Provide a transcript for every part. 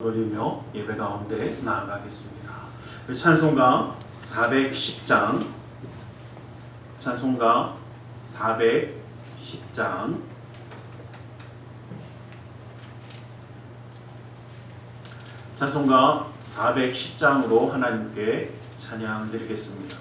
돌리며 예배 가운데 나아가겠습니다. 찬송가 410장, 찬송가 410장, 찬송가 410장으로 하나님께 찬양 드리겠습니다.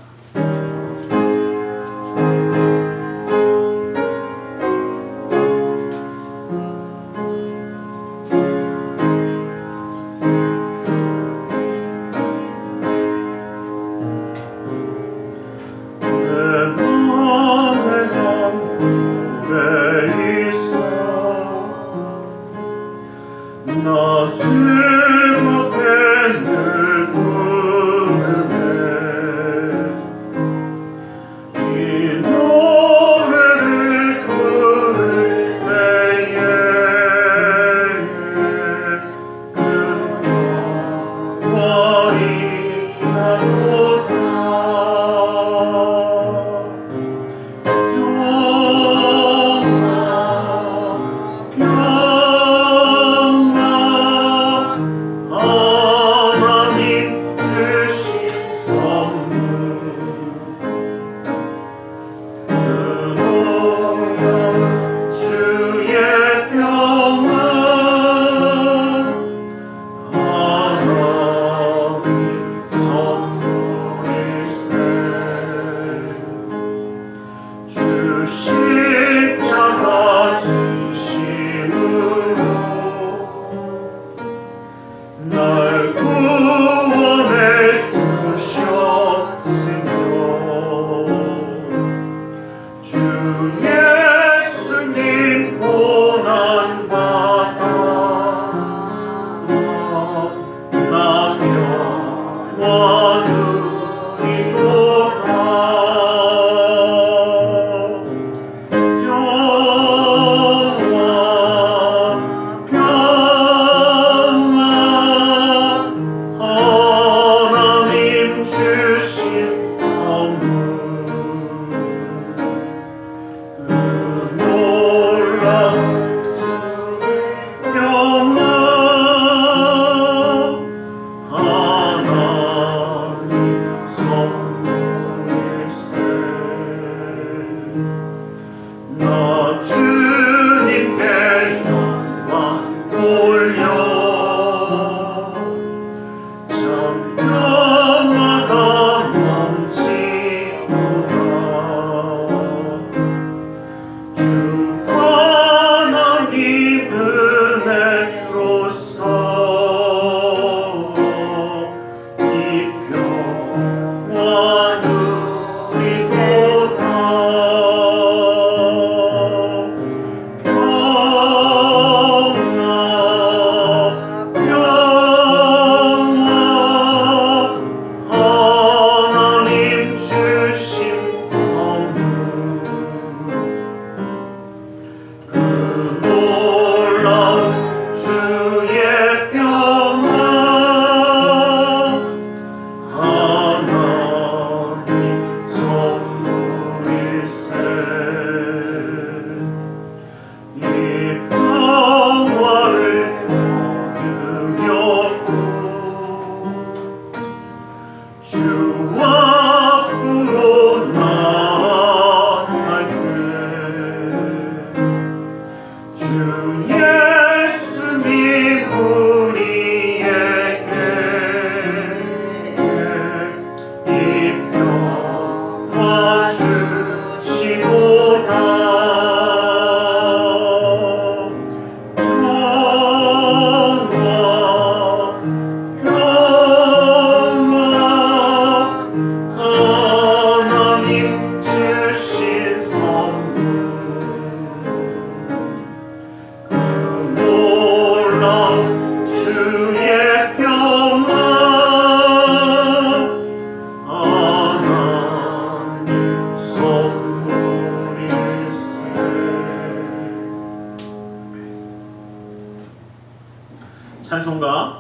찬송가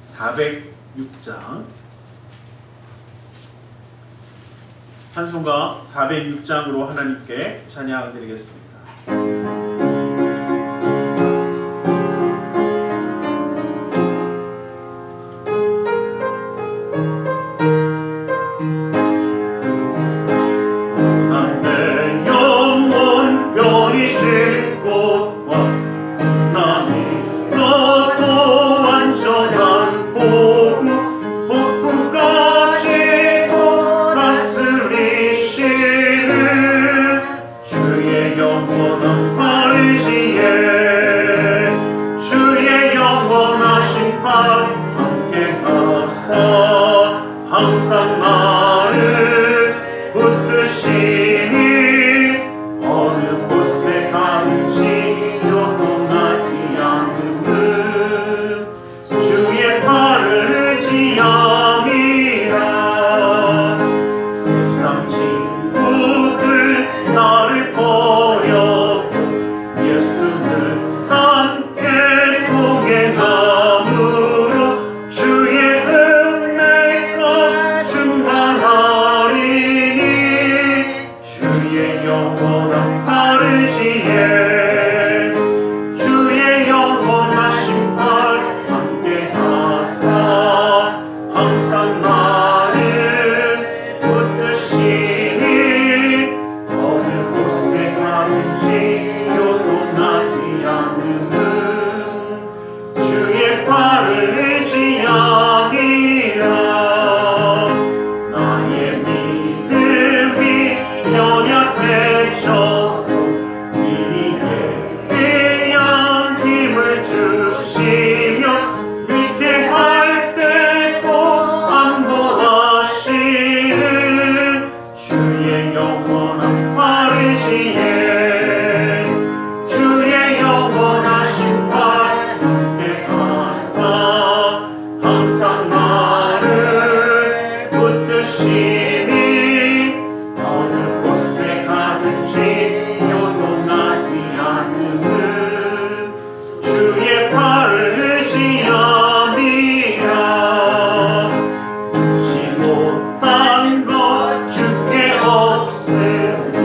406장, 찬송가 406장으로 하나님께 찬양 드리겠습니다. 신발 함께 가사 항상 나를 붙드시니 어느 곳에 가든지 요동하지 않음은 주의 팔을 의지함이라. 세상 친구들 나를 버려도 예수는 함께 동행함으로 주의 은혜가 충만하리니 주의 영원한 팔의지에 주의 영원하신 팔 함께 하사 항상 나를 붙드시니 어느 곳에 가든지 요동하지 않음은 주의 팔을 의지함이라. 나의 믿음이 연약해져도 미리 예비한 힘을 주시며 위대할 때도 안보하시는 주의 영원한 팔의지에 주의 영원하신 팔 함께 하사 항상 나를 붙드시니 어느 곳에 가든지 요동하지 않음은 주의 팔을 의지함이라. 잊지 못한 것 주께 없으니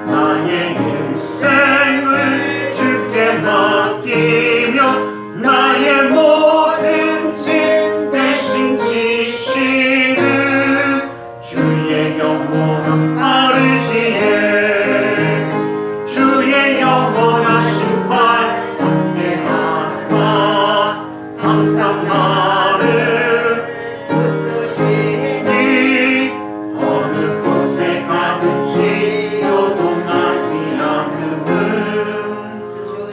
나의 일생을 주께 맡기며 나의 모든 짐 대신 지시는 주의 영원한 팔의지에 주의 영원하신 팔 함께 하사 항상 나를 붙드시니 어느 곳에 가든지 요동하지 않음은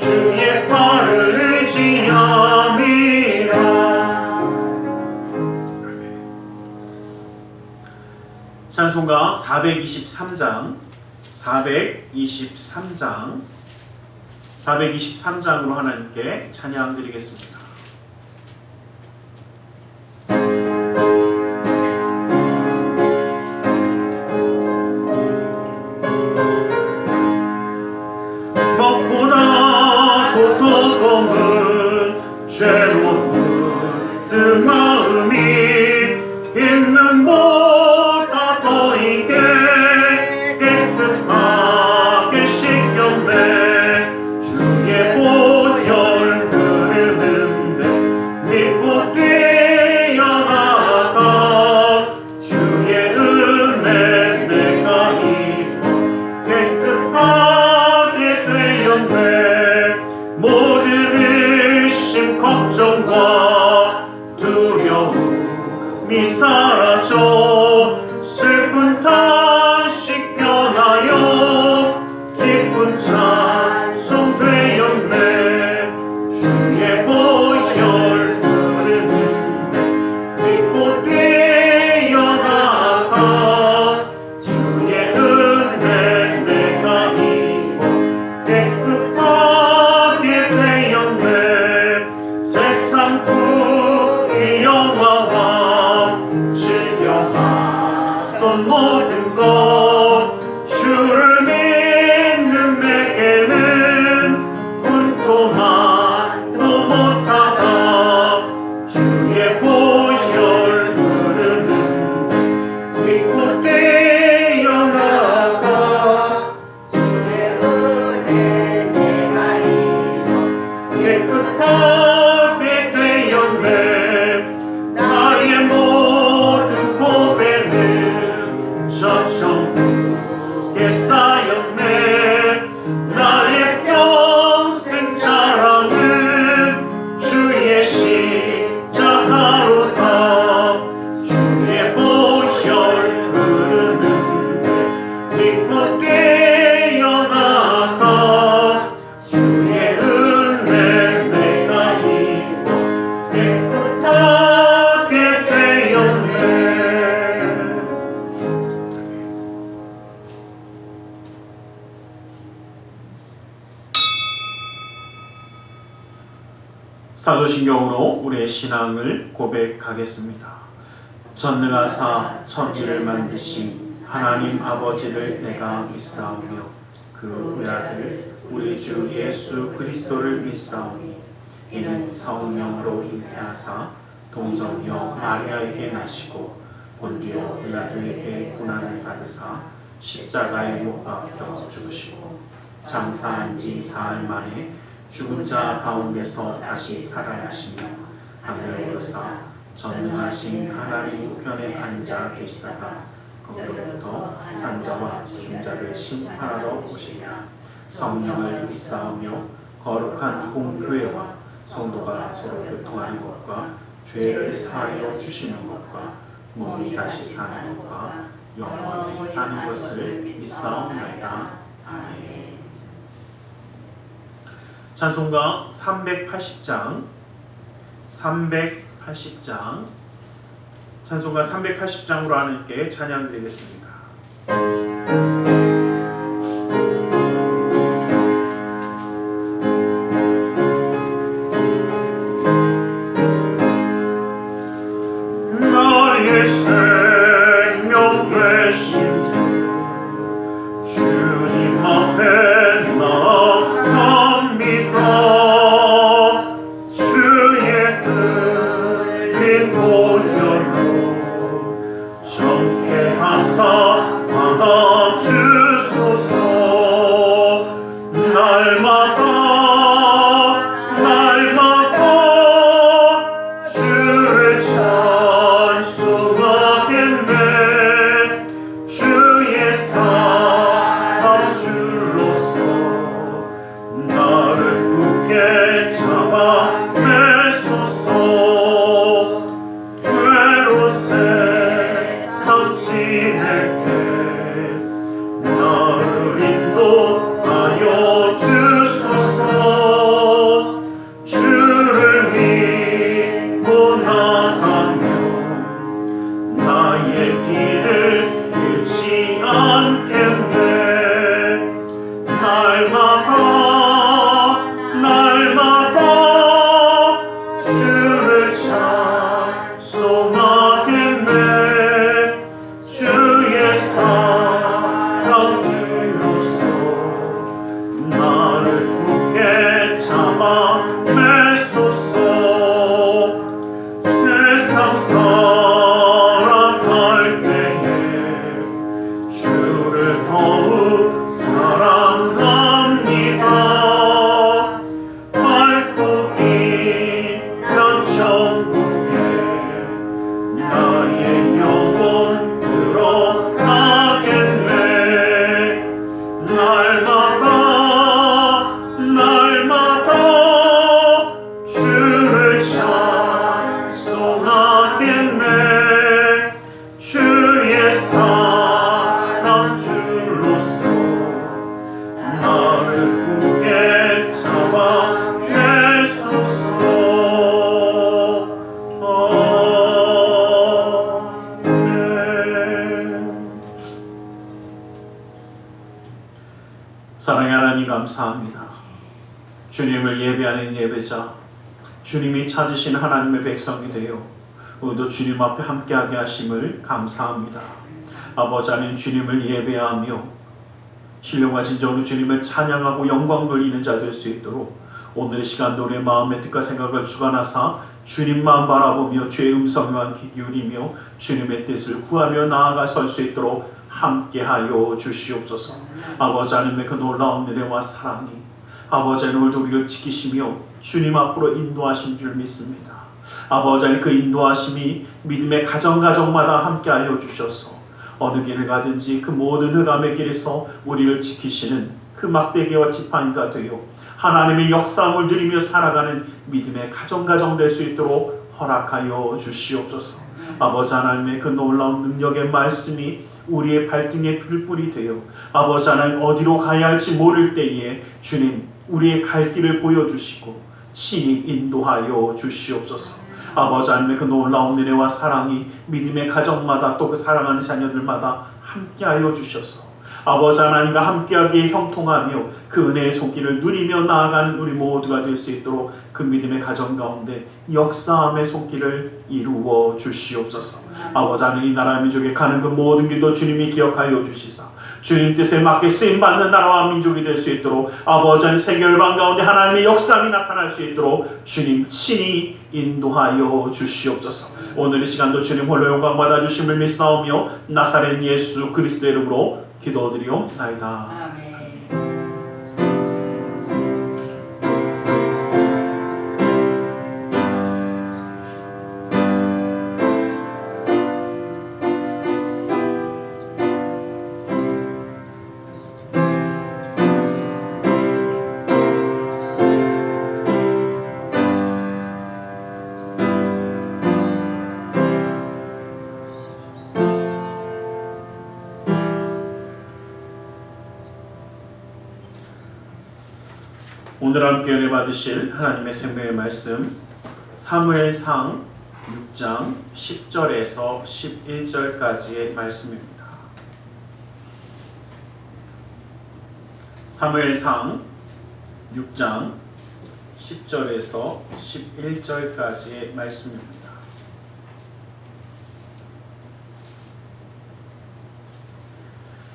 주의 팔을 의지함이라. 찬송가 423장 423장으로 하나님께 찬양 드리겠습니다. 무엇보다도 더 검은 죄로 물든 마음이 있는 보다 더 이게 깨끗하게 씻겼네. 주의 보혈 흐르는데 믿고 뛰어나가 주의 은혜 내가 입어 깨끗하게 되었네. 모든 의심 걱정과 두려움이 사라져 슬픈 탄식 변하여 기쁜 찬송 되었네. 주의 보혈 흐르는데 믿고 뛰어나가 주의 은혜 내가 입어 깨끗하게 되었네. 세상 그 영화와 즐겨하던 모든 것 주를 믿는 내게는 분토만도 못하다. 주의 보혈 흐르는데 믿고 뛰어나가 주의 은혜 내가 입어 깨끗하게 되었네. 사도신경으로 우리의 신앙을 고백하겠습니다. 전능하사 천지를 만드신 하나님 아버지를 내가 믿사오며 그 외아들 우리 주 예수 그리스도를 믿사오니 이는 성령으로 잉태하사 동정녀 마리아에게 나시고 본디오 빌라도에게 고난을 받으사 십자가에 못 박혀 죽으시고 장사한 지 사흘 만에 죽은 자 가운데서 다시 살아나시며 하늘에 오르사 전능하신 하나님 우편에 앉아 계시다가 거기로부터 산자와 중자를 심판하러 오시리라. 성령을 믿사오며 거룩한 공교회와 성도가 서로 교통하는 것과 죄를 사하여 주시는 것과 몸이 다시 사는 것과 영원히 사는 것을 믿사옵나이다. 아멘. 찬송가 380장 찬송가 380장으로 하나님께 찬양 드리겠습니다. 나의 생명 되신 주 주님 앞에 나갑니다. 주의 흘린 보혈로 정케하사 받아주소서. 날마다 주를 찬송하겠네. 주의 사랑 줄로서 나를 굳게 잡아 내소서. 괴로운 세상 지낼 때 나를 인도하여 주소서. 주를 믿고 나가며 나의 길을 잃지 않겠네. 날마다 주를 찬송하겠네. 주의 사랑 주로서 나를 굳게 잡아 내소서. 세상 살아갈 때에 주를 더욱 사랑합니다. 밝고 빛난 천국에 나의 영혼 들어가겠네. 날마다 주를 찬송하겠네. 주의 사랑 줄로서 나를 굳게 잡아 내소서. 사랑의 하나님 감사합니다. 주님을 예배하는 예배자, 주님이 찾으신 하나님의 백성이 되어 오늘도 주님 앞에 함께하게 하심을 감사합니다. 아버지 하나님, 주님을 예배하며 신령과 진정으로 주님을 찬양하고 영광 돌리는 자 될 수 있도록 오늘의 시간도 우리의 마음의 뜻과 생각을 주관하사 주님만 바라보며 주의 음성에만 귀 기울이며 주님의 뜻을 구하며 나아가 설 수 있도록 함께하여 주시옵소서. 아버지 하나님의 그 놀라운 은혜와 사랑이 아버지 하나님 오늘도 우리를 지키시며 주님 앞으로 인도하신 줄 믿습니다. 아버지 하나님 그 인도하심이 믿음의 가정마다 함께하여 주셔서 어느 길을 가든지 그 모든 흑암의 길에서 우리를 지키시는 그 막대기와 지팡이가 되어 하나님의 역사함을 누리며 살아가는 믿음의 가정 될 수 있도록 허락하여 주시옵소서. 아버지 하나님의 그 놀라운 능력의 말씀이 우리의 발등에 불불이 되어 아버지 하나님 어디로 가야 할지 모를 때에 주님 우리의 갈 길을 보여주시고 친히 인도하여 주시옵소서. 아버지 하나님의 그 놀라운 은혜와 사랑이 믿음의 가정마다 또 그 사랑하는 자녀들마다 함께하여 주셔서 아버지 하나님과 함께하기에 형통하며 그 은혜의 손길을 누리며 나아가는 우리 모두가 될 수 있도록 그 믿음의 가정 가운데 역사함의 손길을 이루어 주시옵소서. 아버지 하나님, 이 나라 민족에 가는 그 모든 길도 주님이 기억하여 주시사 주님 뜻에 맞게 쓰임받는 나라와 민족이 될 수 있도록 아버지 하나님, 세계 열방 가운데 하나님의 역사함이 나타날 수 있도록 주님 친히 인도하여 주시옵소서. 오늘 이 시간도 주님 홀로 영광 받아주심을 믿사오며 나사렛 예수 그리스도의 이름으로 기도드리옵나이다. 아멘. 오늘 함께 은혜 받으실 하나님의 생명의 말씀 사무엘상 6장 10절에서 11절까지의 말씀입니다. 사무엘상 6장 10절에서 11절까지의 말씀입니다.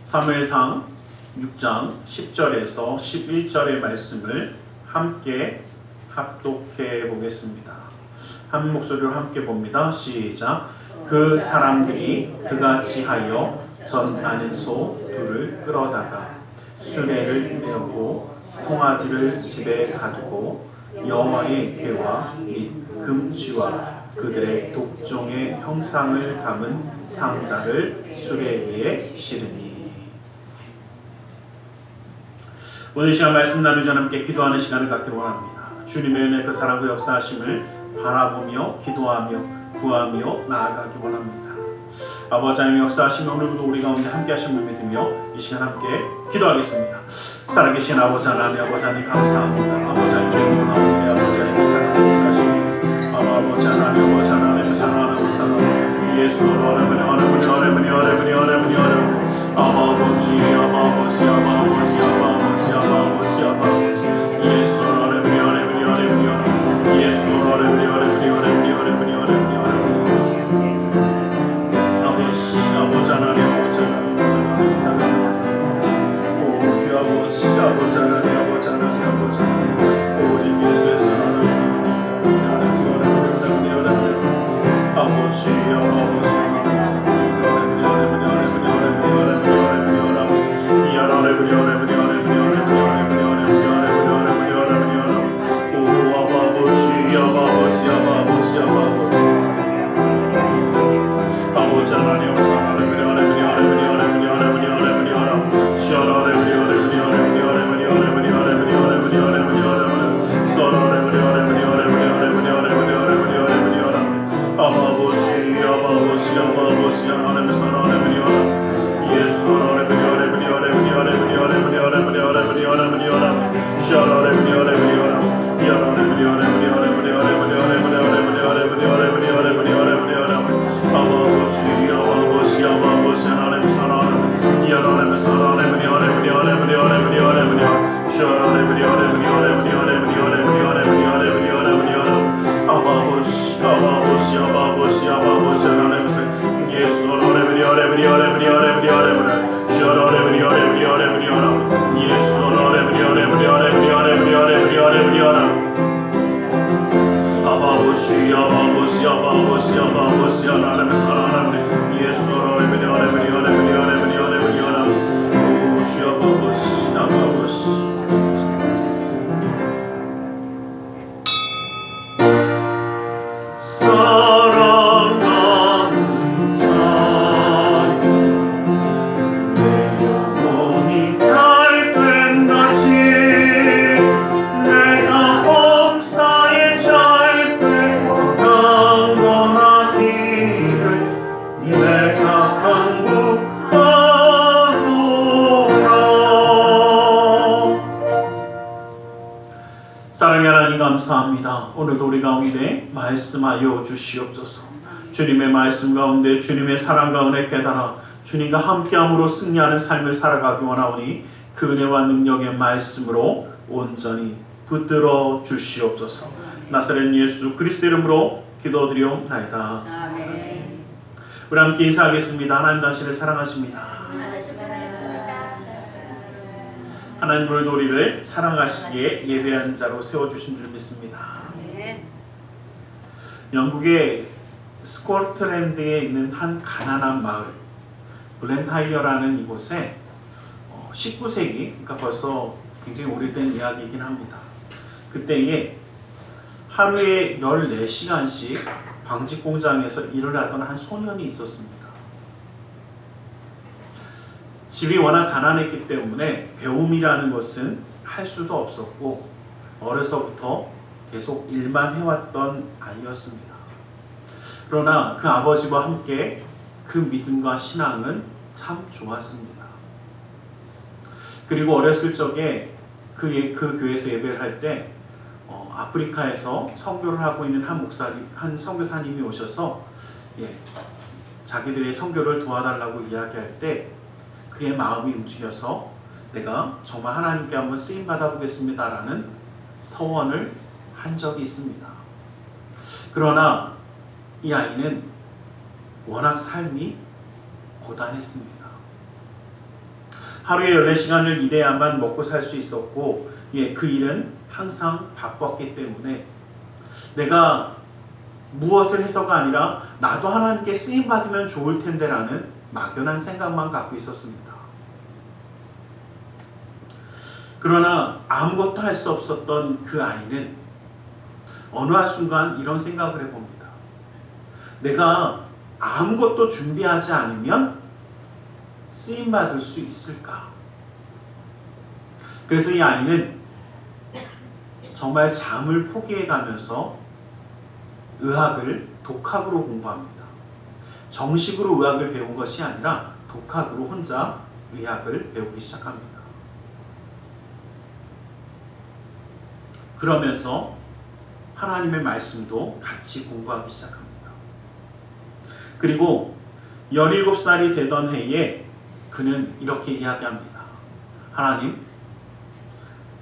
사무엘상 6장 10절에서 11절의 말씀을 함께 합독해 보겠습니다. 한 목소리로 함께 봅니다. 시작. 그 사람들이 그같이 하여 전 나는 소 둘을 끌어다가 수레를 메우고 송아지를 집에 가두고 여호와의 궤와 및 금쥐와 그들의 독종의 형상을 담은 상자를 수레 위에 실으니. 오늘 시간 말씀 나누자 함께 기도하는 시간을 갖기를 원합니다. 주님의 은혜 그 사랑과 역사하심을 바라보며 기도하며 구하며 나아가기 원합니다. 아버지 하나님 역사하시며 오늘도 우리 가운데 함께 하심을 믿으며 이 시간 함께 기도하겠습니다. 살아계신 아버지 하나님, 아버지 하나님 감사합니다. 아버지 하나님 주님 나오니 아버지 하나님 사랑과 역사하시니 아버지 하나님, 아버지 하나님 사랑하고 사랑하고 예수 어려분이 어려분이 어려분이 어려분이 어려분이 어려분이 아버지 아버지 아버지 아버지 아버지 아버지 예수 어려분이 어려분이 어려분이 어려분이 예수 어려분이 어려분이 어려분이 어려분이 어려분이 아버지 아버지 하나님 아버지 하나님 사랑하고 오 귀 아버지 아버지 하나님 아버지 하나님 아버지 하나님 오직 예수의 사랑을 사랑의 하나님 감사합니다. 오늘도 우리 가운데 말씀하여 주시옵소서. 주님의 말씀 가운데 주님의 사랑과 은혜 깨달아 주님과 함께함으로 승리하는 삶을 살아가기 원하오니 그 은혜와 능력의 말씀으로 온전히 붙들어 주시옵소서. 나사렛 예수 그리스도 이름으로 기도드리옵나이다. 아멘. 우리 함께 인사하겠습니다. 하나님 당신을 사랑하십니다. 하나님 오늘도 우리를 사랑하시기에 예배하는 자로 세워주신 줄 믿습니다. 아멘. 영국의 스코틀랜드에 있는 한 가난한 마을 블렌타이어라는 이곳에 19세기, 그러니까 벌써 굉장히 오래된 이야기이긴 합니다. 그때에 하루에 14시간씩 방직 공장에서 일을 하던 한 소년이 있었습니다. 집이 워낙 가난했기 때문에 배움이라는 것은 할 수도 없었고 어려서부터 계속 일만 해왔던 아이였습니다. 그러나 그 아버지와 함께 그 믿음과 신앙은 참 좋았습니다. 그리고 어렸을 적에 그 교회에서 예배를 할 때 아프리카에서 선교를 하고 있는 한 선교사님이 오셔서 자기들의 선교를 도와달라고 이야기할 때 그의 마음이 움직여서 내가 정말 하나님께 한번 쓰임 받아보겠습니다라는 서원을 한 적이 있습니다. 그러나 이 아이는 워낙 삶이 고단했습니다. 하루에 14시간을 일해야만 먹고 살 수 있었고 그 일은 항상 바빴기 때문에 내가 무엇을 해서가 아니라 나도 하나님께 쓰임 받으면 좋을 텐데 라는 막연한 생각만 갖고 있었습니다. 그러나 아무것도 할 수 없었던 그 아이는 어느 한순간 이런 생각을 해봅니다. 내가 아무것도 준비하지 않으면 쓰임 받을 수 있을까? 그래서 이 아이는 정말 잠을 포기해 가면서 의학을 독학으로 공부합니다. 정식으로 의학을 배운 것이 아니라 독학으로 혼자 의학을 배우기 시작합니다. 그러면서 하나님의 말씀도 같이 공부하기 시작합니다. 그리고 17살이 되던 해에 그는 이렇게 이야기합니다.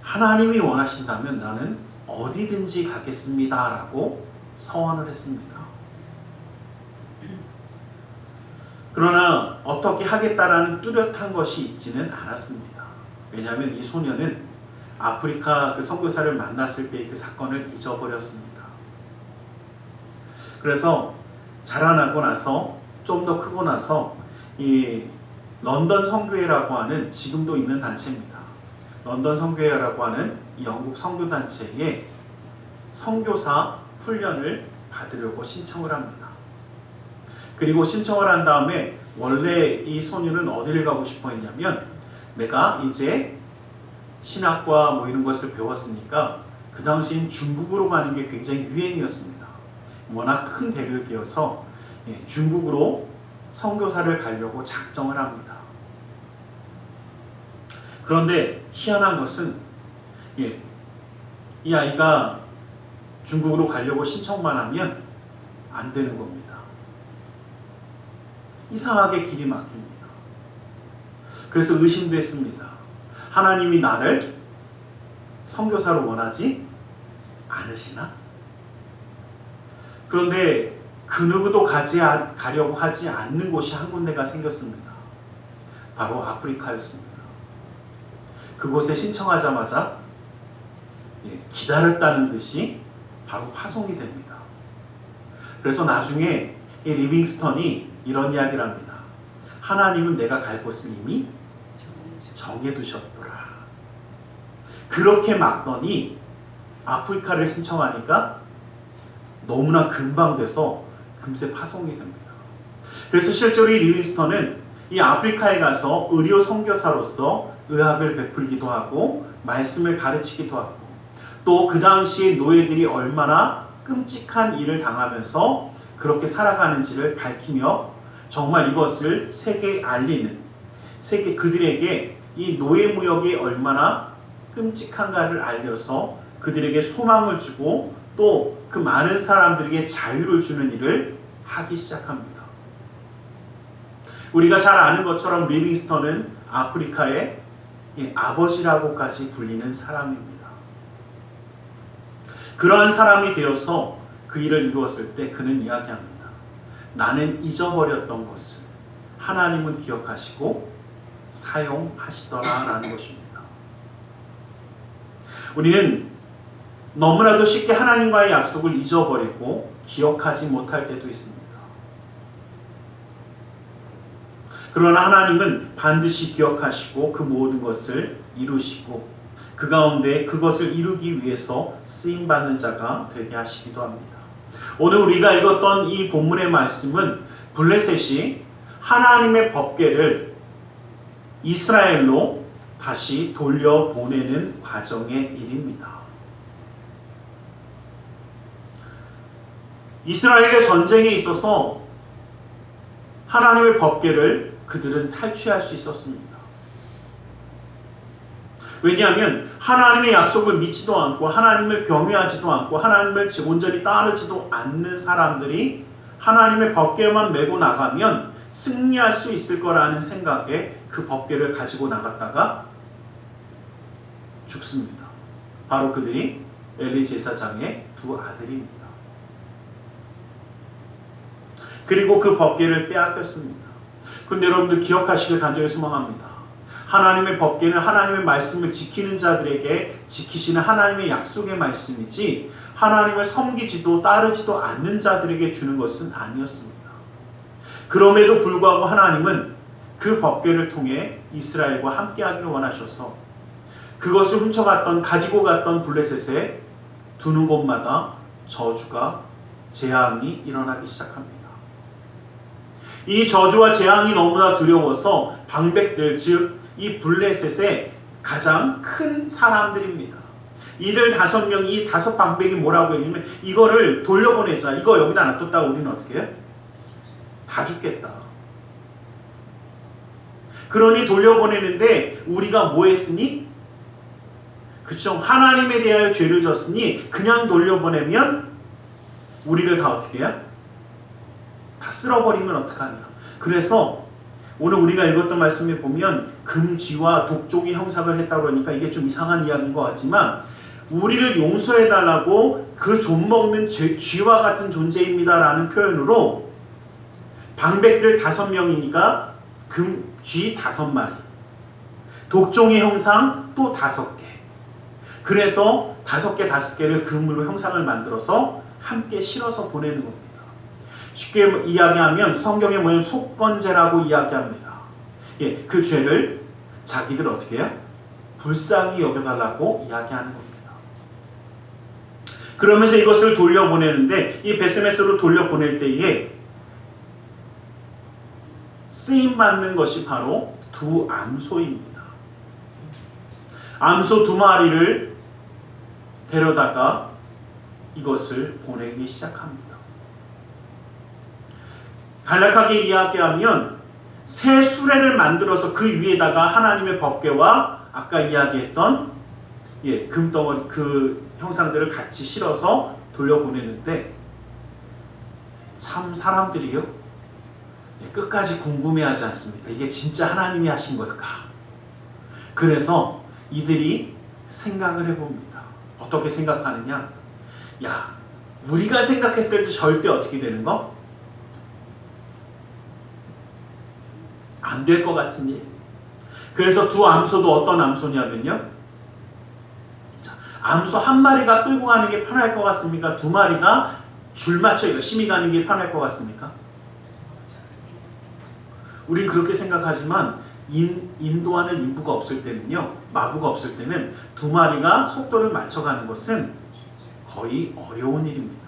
하나님이 원하신다면 나는 어디든지 가겠습니다 라고 서원을 했습니다. 그러나 어떻게 하겠다라는 뚜렷한 것이 있지는 않았습니다. 왜냐하면 이 소년은 아프리카 그 선교사를 만났을 때의 그 사건을 잊어버렸습니다. 그래서 자라나고 나서 좀 더 크고 나서 이 런던 선교회라고 하는 지금도 있는 단체입니다. 런던 선교회라고 하는 이 영국 선교단체에 선교사 훈련을 받으려고 신청을 합니다. 그리고 신청을 한 다음에 원래 이 소년은 어디를 가고 싶어 했냐면 내가 이제 신학과 뭐 이런 것을 배웠으니까 그 당시엔 중국으로 가는 게 굉장히 유행이었습니다. 워낙 큰 대륙이어서 중국으로 선교사를 가려고 작정을 합니다. 그런데 희한한 것은 이 아이가 중국으로 가려고 신청만 하면 안 되는 겁니다. 이상하게 길이 막힙니다. 그래서 의심도 했습니다. 하나님이 나를 선교사로 원하지 않으시나? 그런데 그 누구도 가려고 하지 않는 곳이 한 군데가 생겼습니다. 바로 아프리카였습니다. 그곳에 신청하자마자 기다렸다는 듯이 바로 파송이 됩니다. 그래서 나중에 이 리빙스턴이 이런 이야기를 합니다. 하나님은 내가 갈 곳을 이미 정해두셨더라. 그렇게 막더니 아프리카를 신청하니까 너무나 금방 돼서 금세 파송이 됩니다. 그래서 실제로 이 리빙스턴은 이 아프리카에 가서 의료 선교사로서 의학을 베풀기도 하고 말씀을 가르치기도 하고 또 그 당시에 노예들이 얼마나 끔찍한 일을 당하면서 그렇게 살아가는지를 밝히며 정말 이것을 세계에 알리는 그들에게 이 노예 무역이 얼마나 끔찍한가를 알려서 그들에게 소망을 주고 또 그 많은 사람들에게 자유를 주는 일을 하기 시작합니다. 우리가 잘 아는 것처럼 리빙스턴은 아프리카의 아버지라고까지 불리는 사람입니다. 그러한 사람이 되어서 그 일을 이루었을 때 그는 이야기합니다. 나는 잊어버렸던 것을 하나님은 기억하시고 사용하시더라라는 것입니다. 우리는 너무나도 쉽게 하나님과의 약속을 잊어버리고 기억하지 못할 때도 있습니다. 그러나 하나님은 반드시 기억하시고 그 모든 것을 이루시고 그 가운데 그것을 이루기 위해서 쓰임받는 자가 되게 하시기도 합니다. 오늘 우리가 읽었던 이 본문의 말씀은 블레셋이 하나님의 법궤를 이스라엘로 다시 돌려보내는 과정의 일입니다. 이스라엘의 전쟁에 있어서 하나님의 법궤를 그들은 탈취할 수 있었습니다. 왜냐하면 하나님의 약속을 믿지도 않고 하나님을 경외하지도 않고 하나님을 온전히 따르지도 않는 사람들이 하나님의 법궤만 메고 나가면 승리할 수 있을 거라는 생각에 그 법궤를 가지고 나갔다가 죽습니다. 바로 그들이 엘리 제사장의 두 아들입니다. 그리고 그 법궤를 빼앗겼습니다. 근데 여러분들 기억하시길 간절히 소망합니다. 하나님의 법궤는 하나님의 말씀을 지키는 자들에게 지키시는 하나님의 약속의 말씀이지 하나님을 섬기지도 따르지도 않는 자들에게 주는 것은 아니었습니다. 그럼에도 불구하고 하나님은 그 법궤를 통해 이스라엘과 함께하기를 원하셔서 그것을 훔쳐갔던 가지고 갔던 블레셋에 두는 곳마다 저주가 재앙이 일어나기 시작합니다. 이 저주와 재앙이 너무나 두려워서 방백들 즉 이 블레셋의 가장 큰 사람들입니다. 이들 5명이 이 5 방백이 뭐라고 했냐면 이거를 돌려보내자. 이거 여기다 놔뒀다가 우리는 어떻게 해? 다 죽겠다. 그러니 돌려보내는데 우리가 뭐 했으니? 그쵸? 하나님에 대하여 죄를 졌으니 그냥 돌려보내면 우리를 다 어떻게 해요? 다 쓸어버리면 어떡하냐. 그래서 오늘 우리가 읽었던 말씀에 보면 금쥐와 독종이 형상을 했다고 그러니까 이게 좀 이상한 이야기인 것 같지만 우리를 용서해달라고 그 좀먹는 쥐와 같은 존재입니다라는 표현으로 방백들 5명이니까 쥐 5마리 독종의 형상 또 5개 그래서 5개 5개를 금으로 형상을 만들어서 함께 실어서 보내는 겁니다. 쉽게 이야기하면 성경에 뭐냐면 속건제라고 이야기합니다. 예, 그 죄를 자기들 어떻게 해요? 불쌍히 여겨달라고 이야기하는 겁니다. 그러면서 이것을 돌려보내는데 이 베스메스로 돌려보낼 때에 쓰임받는 것이 바로 두 암소입니다. 암소 2마리를 데려다가 이것을 보내기 시작합니다. 간략하게 이야기하면 새 수레를 만들어서 그 위에다가 하나님의 법궤와 아까 이야기했던 금덩어리 그 형상들을 같이 실어서 돌려보내는데 참 사람들이요 끝까지 궁금해하지 않습니다. 이게 진짜 하나님이 하신 걸까? 그래서 이들이 생각을 해봅니다. 어떻게 생각하느냐? 야, 우리가 생각했을 때 절대 어떻게 되는 거? 안 될 것 같은 일. 그래서 두 암소도 어떤 암소냐면요. 자, 암소 1마리가 끌고 가는 게 편할 것 같습니까? 2마리가 줄 맞춰 열심히 가는 게 편할 것 같습니까? 우린 그렇게 생각하지만 인도하는 인부가 없을 때는요. 마부가 없을 때는 2마리가 속도를 맞춰가는 것은 거의 어려운 일입니다.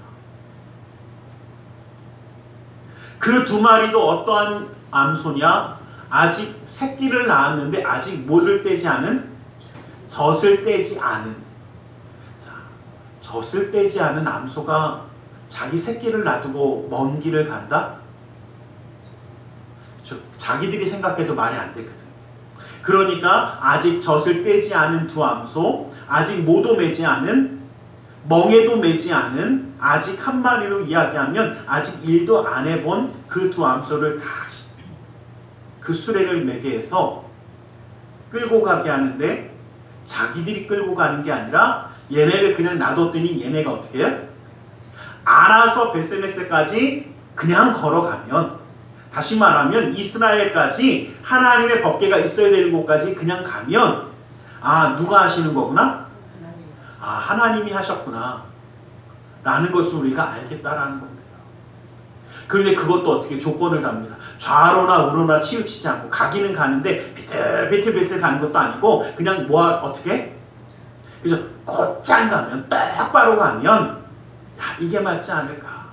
그 2마리도 어떠한 암소냐? 아직 새끼를 낳았는데 아직 뭐를 떼지 않은? 젖을 떼지 않은. 자, 젖을 떼지 않은 암소가 자기 새끼를 놔두고 먼 길을 간다? 즉 자기들이 생각해도 말이 안 되거든. 그러니까 아직 젖을 떼지 않은 두 암소, 아직 모도 매지 않은, 멍에도 매지 않은, 아직 1마리로 이야기하면 아직 일도 안 해본 그 두 암소를 다 그 수레를 매개해서 끌고 가게 하는데 자기들이 끌고 가는 게 아니라 얘네를 그냥 놔뒀더니 얘네가 어떻게 해요? 알아서 베세메스까지 그냥 걸어가면, 다시 말하면 이스라엘까지 하나님의 법궤가 있어야 되는 곳까지 그냥 가면, 아, 누가 하시는 거구나? 아, 하나님이 하셨구나 라는 것을 우리가 알겠다라는 겁니다. 그런데 그것도 어떻게 조건을 답니다. 좌로나 우로나 치우치지 않고, 가기는 가는데 비틀비틀 가는 것도 아니고 그냥 어떻게? 그죠? 곧장 가면, 똑바로 가면, 야, 이게 맞지 않을까?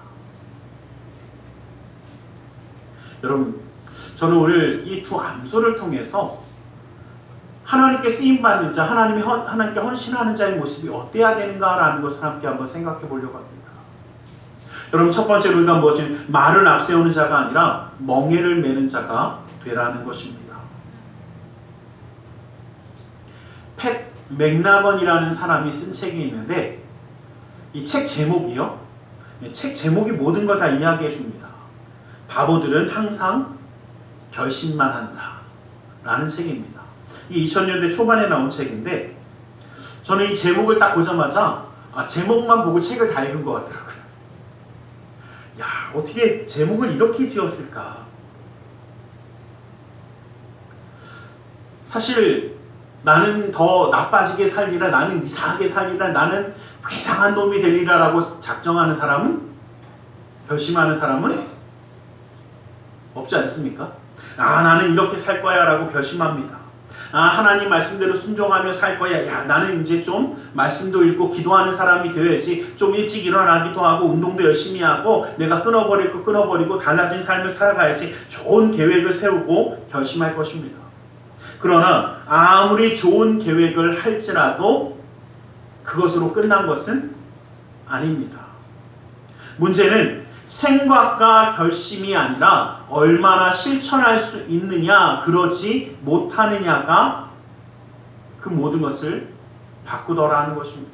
여러분, 저는 오늘 이 두 암소를 통해서 하나님께 쓰임받는 자, 하나님께 헌신하는 자의 모습이 어때야 되는가라는 것을 함께 한번 생각해 보려고 합니다. 여러분, 첫 번째로 우리가 무엇이냐? 말을 앞세우는 자가 아니라 멍에를 매는 자가 되라는 것입니다. 팻 맥나건이라는 사람이 쓴 책이 있는데, 이 책 제목이요, 책 제목이 모든 걸 다 이야기해 줍니다. 바보들은 항상 결심만 한다 라는 책입니다. 이 2000년대 초반에 나온 책인데, 저는 이 제목을 딱 보자마자 제목만 보고 책을 다 읽은 것 같더라고요. 야, 어떻게 제목을 이렇게 지었을까? 사실 나는 더 나빠지게 살리라, 나는 이상하게 살리라, 나는 회상한 놈이 되리라 라고 작정하는 사람은, 결심하는 사람은 없지 않습니까? 아, 나는 이렇게 살 거야 라고 결심합니다. 아, 하나님 말씀대로 순종하며 살 거야. 야, 나는 이제 좀 말씀도 읽고 기도하는 사람이 되어야지. 좀 일찍 일어나기도 하고 운동도 열심히 하고 내가 끊어버릴 거 끊어버리고 달라진 삶을 살아가야지. 좋은 계획을 세우고 결심할 것입니다. 그러나 아무리 좋은 계획을 할지라도 그것으로 끝난 것은 아닙니다. 문제는 생각과 결심이 아니라 얼마나 실천할 수 있느냐, 그러지 못하느냐가 그 모든 것을 바꾸더라는 것입니다.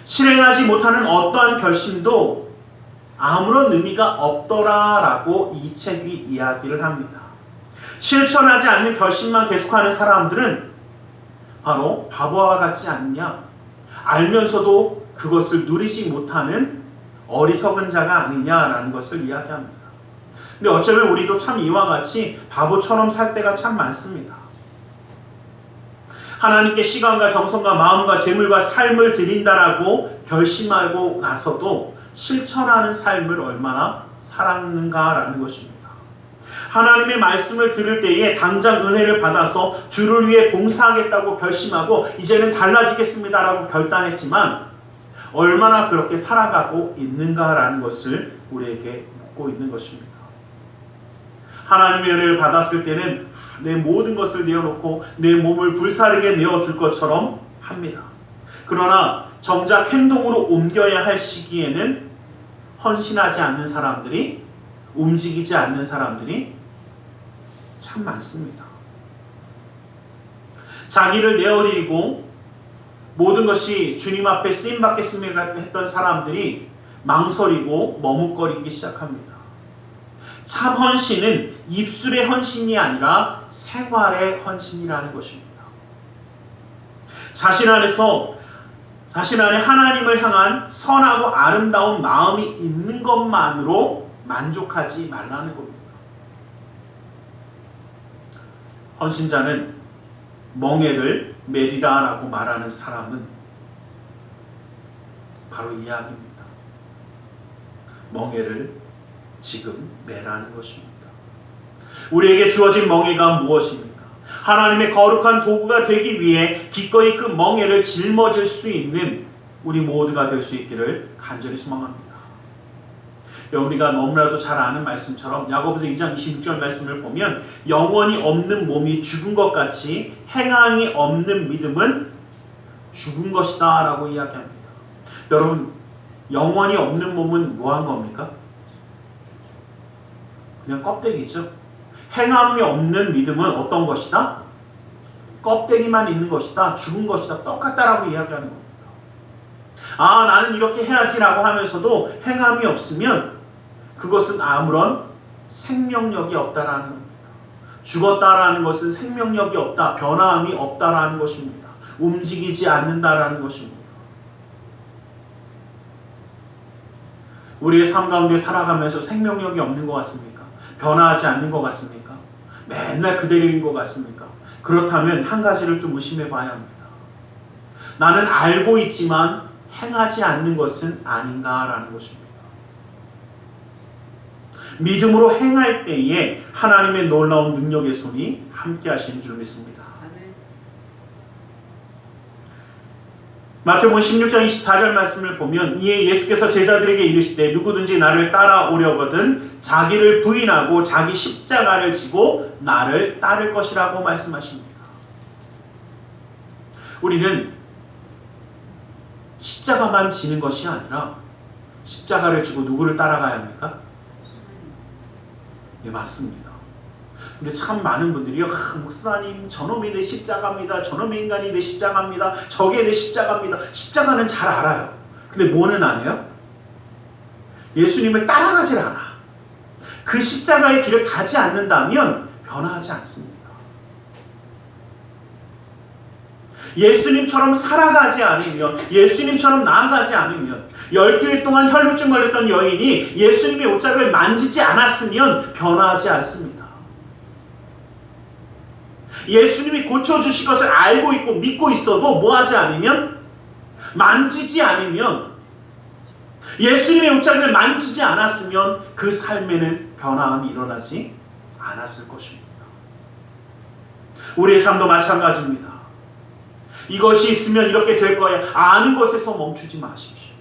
실행하지 못하는 어떠한 결심도 아무런 의미가 없더라라고 이 책이 이야기를 합니다. 실천하지 않는 결심만 계속하는 사람들은 바로 바보와 같지 않느냐, 알면서도 그것을 누리지 못하는 어리석은 자가 아니냐라는 것을 이야기합니다. 근데 어쩌면 우리도 참 이와 같이 바보처럼 살 때가 참 많습니다. 하나님께 시간과 정성과 마음과 재물과 삶을 드린다라고 결심하고 나서도 실천하는 삶을 얼마나 살았는가라는 것입니다. 하나님의 말씀을 들을 때에 당장 은혜를 받아서 주를 위해 봉사하겠다고 결심하고 이제는 달라지겠습니다라고 결단했지만 얼마나 그렇게 살아가고 있는가라는 것을 우리에게 묻고 있는 것입니다. 하나님의 은혜를 받았을 때는 내 모든 것을 내어놓고 내 몸을 불사르게 내어줄 것처럼 합니다. 그러나 정작 행동으로 옮겨야 할 시기에는 헌신하지 않는 사람들이, 움직이지 않는 사람들이 참 많습니다. 자기를 내어드리고 모든 것이 주님 앞에 쓰임받겠습니다 했던 사람들이 망설이고 머뭇거리기 시작합니다. 참 헌신은 입술의 헌신이 아니라 생활의 헌신이라는 것입니다. 자신 안에 하나님을 향한 선하고 아름다운 마음이 있는 것만으로 만족하지 말라는 겁니다. 헌신자는 멍에를 매리라 라고 말하는 사람은 바로 이 이야기입니다. 멍에를 지금 매라는 것입니다. 우리에게 주어진 멍에가 무엇입니까? 하나님의 거룩한 도구가 되기 위해 기꺼이 그 멍에를 짊어질 수 있는 우리 모두가 될 수 있기를 간절히 소망합니다. 우리가 너무나도 잘 아는 말씀처럼 야고보서 2장 26절 말씀을 보면 영원히 없는 몸이 죽은 것 같이 행함이 없는 믿음은 죽은 것이다 라고 이야기합니다. 여러분, 영원히 없는 몸은 뭐한 겁니까? 그냥 껍데기죠. 행함이 없는 믿음은 어떤 것이다? 껍데기만 있는 것이다. 죽은 것이다. 똑같다라고 이야기하는 겁니다. 아, 나는 이렇게 해야지라고 하면서도 행함이 없으면 그것은 아무런 생명력이 없다라는 겁니다. 죽었다라는 것은 생명력이 없다, 변화함이 없다라는 것입니다. 움직이지 않는다라는 것입니다. 우리의 삶 가운데 살아가면서 생명력이 없는 것 같습니까? 변화하지 않는 것 같습니까? 맨날 그대로인 것 같습니까? 그렇다면 한 가지를 좀 의심해 봐야 합니다. 나는 알고 있지만 행하지 않는 것은 아닌가라는 것입니다. 믿음으로 행할 때에 하나님의 놀라운 능력의 손이 함께 하시는 줄 믿습니다. 마태복음 16장 24절 말씀을 보면 이에 예수께서 제자들에게 이르시되 누구든지 나를 따라오려거든 자기를 부인하고 자기 십자가를 지고 나를 따를 것이라고 말씀하십니다. 우리는 십자가만 지는 것이 아니라 십자가를 지고 누구를 따라가야 합니까? 예, 맞습니다. 근데 참 많은 분들이 목사님 저놈이 내 십자가입니다. 저놈의 인간이 내 십자가입니다. 저게 내 십자가입니다. 십자가는 잘 알아요. 근데 뭐는 안 해요? 예수님을 따라가질 않아. 그 십자가의 길을 가지 않는다면 변화하지 않습니다. 예수님처럼 살아가지 않으면, 예수님처럼 나아가지 않으면, 12해 동안 혈루증 걸렸던 여인이 예수님의 옷자락을 만지지 않았으면 변화하지 않습니다. 예수님이 고쳐주실 것을 알고 있고 믿고 있어도 뭐하지 않으면, 만지지 않으면, 예수님의 옷자락을 만지지 않았으면 그 삶에는 변화함이 일어나지 않았을 것입니다. 우리의 삶도 마찬가지입니다. 이것이 있으면 이렇게 될 거야. 아는 것에서 멈추지 마십시오.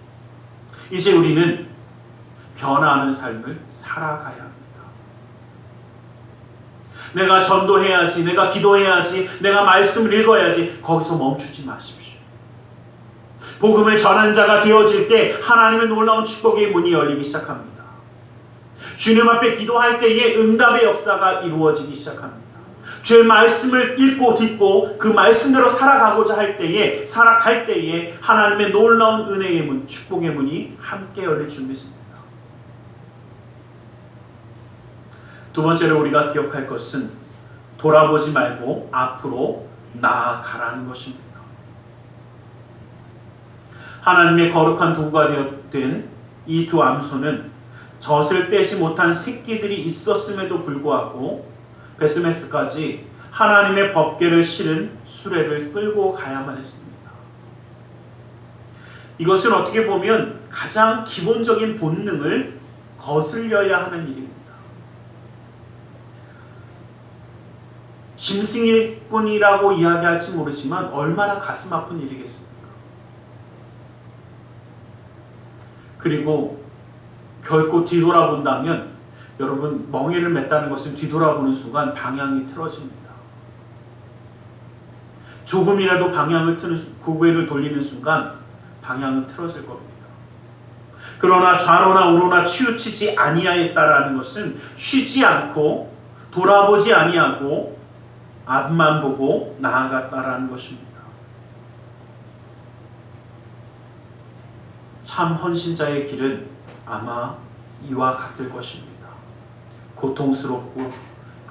이제 우리는 변화하는 삶을 살아가야 합니다. 내가 전도해야지, 내가 기도해야지, 내가 말씀을 읽어야지, 거기서 멈추지 마십시오. 복음을 전한 자가 되어질 때 하나님의 놀라운 축복의 문이 열리기 시작합니다. 주님 앞에 기도할 때에 응답의 역사가 이루어지기 시작합니다. 주의 말씀을 읽고 듣고 그 말씀대로 살아가고자 할 때에, 살아갈 때에 하나님의 놀라운 은혜의 문, 축복의 문이 함께 열릴 줄 믿습니다. 두 번째로 우리가 기억할 것은 돌아보지 말고 앞으로 나아가라는 것입니다. 하나님의 거룩한 도구가 된 이 두 암소는 젖을 떼지 못한 새끼들이 있었음에도 불구하고 베스메스까지 하나님의 법궤를 실은 수레를 끌고 가야만 했습니다. 이것은 어떻게 보면 가장 기본적인 본능을 거슬려야 하는 일입니다. 짐승일 뿐이라고 이야기할지 모르지만 얼마나 가슴 아픈 일이겠습니까? 그리고 결코 뒤돌아본다면 여러분, 멍에를 맸다는 것은 뒤돌아보는 순간 방향이 틀어집니다. 조금이라도 방향을 고개를 돌리는 순간 방향은 틀어질 겁니다. 그러나 좌로나 우로나 치우치지 아니하였다라는 것은 쉬지 않고 돌아보지 아니하고 앞만 보고 나아갔다라는 것입니다. 참 헌신자의 길은 아마 이와 같을 것입니다. 고통스럽고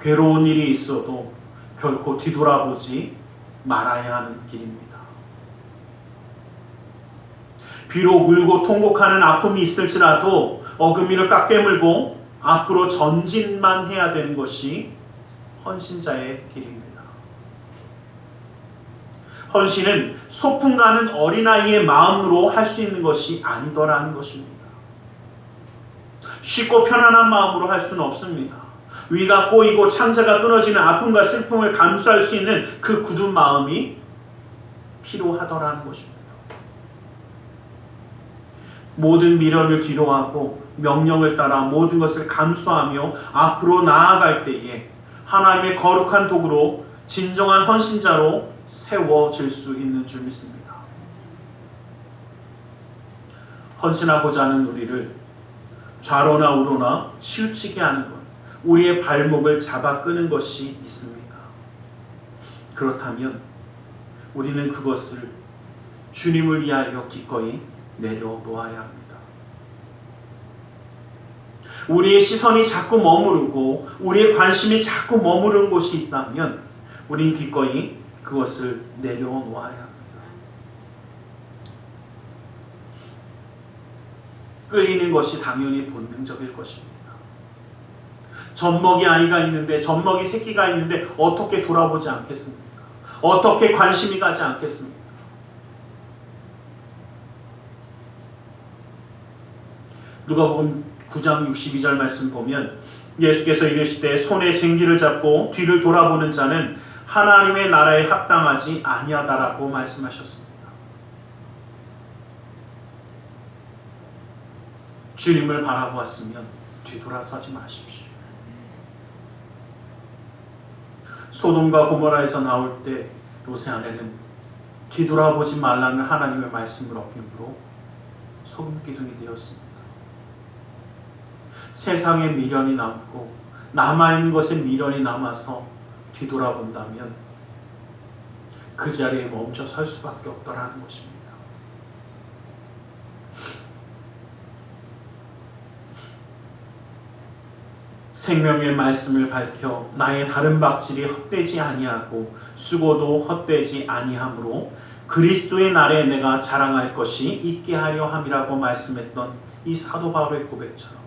괴로운 일이 있어도 결코 뒤돌아보지 말아야 하는 길입니다. 비록 울고 통곡하는 아픔이 있을지라도 어금니를 꽉 깨물고 앞으로 전진만 해야 되는 것이 헌신자의 길입니다. 헌신은 소풍 가는 어린아이의 마음으로 할 수 있는 것이 아니더라는 것입니다. 쉽고 편안한 마음으로 할 수는 없습니다. 위가 꼬이고 창자가 끊어지는 아픔과 슬픔을 감수할 수 있는 그 굳은 마음이 필요하더라는 것입니다. 모든 미련을 뒤로하고 명령을 따라 모든 것을 감수하며 앞으로 나아갈 때에 하나님의 거룩한 도구로 진정한 헌신자로 세워질 수 있는 줄 믿습니다. 헌신하고자 하는 우리를 좌로나 우로나 치우치게 하는 것, 우리의 발목을 잡아 끄는 것이 있습니까? 그렇다면 우리는 그것을 주님을 위하여 기꺼이 내려놓아야 합니다. 우리의 시선이 자꾸 머무르고 우리의 관심이 자꾸 머무르는 곳이 있다면 우린 기꺼이 그것을 내려놓아야 합니다. 끌리는 것이 당연히 본능적일 것입니다. 젖먹이 아이가 있는데, 젖먹이 새끼가 있는데 어떻게 돌아보지 않겠습니까? 어떻게 관심이 가지 않겠습니까? 누가복음 9장 62절 말씀 보면 예수께서 이르시되 손에 쟁기를 잡고 뒤를 돌아보는 자는 하나님의 나라에 합당하지 아니하다라고 말씀하셨습니다. 주님을 바라보았으면 뒤돌아서지 마십시오. 소돔과 고모라에서 나올 때 롯의 아내는 뒤돌아보지 말라는 하나님의 말씀을 어김으로 소금 기둥이 되었습니다. 세상에 미련이 남고 남아있는 것에 미련이 남아서 뒤돌아본다면 그 자리에 멈춰 설 수밖에 없더라는 것입니다. 생명의 말씀을 밝혀 나의 다른 박질이 헛되지 아니하고 수고도 헛되지 아니하므로 그리스도의 날에 내가 자랑할 것이 있게 하려 함이라고 말씀했던 이 사도 바울의 고백처럼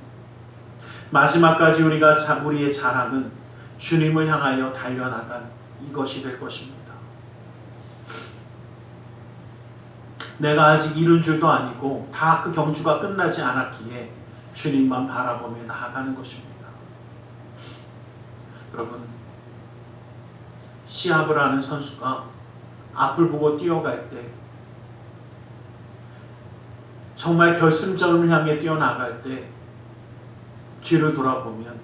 마지막까지 우리의 자랑은 주님을 향하여 달려나간 이것이 될 것입니다. 내가 아직 이룬 줄도 아니고 다 그 경주가 끝나지 않았기에 주님만 바라보며 나아가는 것입니다. 여러분, 시합을 하는 선수가 앞을 보고 뛰어갈 때, 정말 결승점을 향해 뛰어나갈 때 뒤를 돌아보면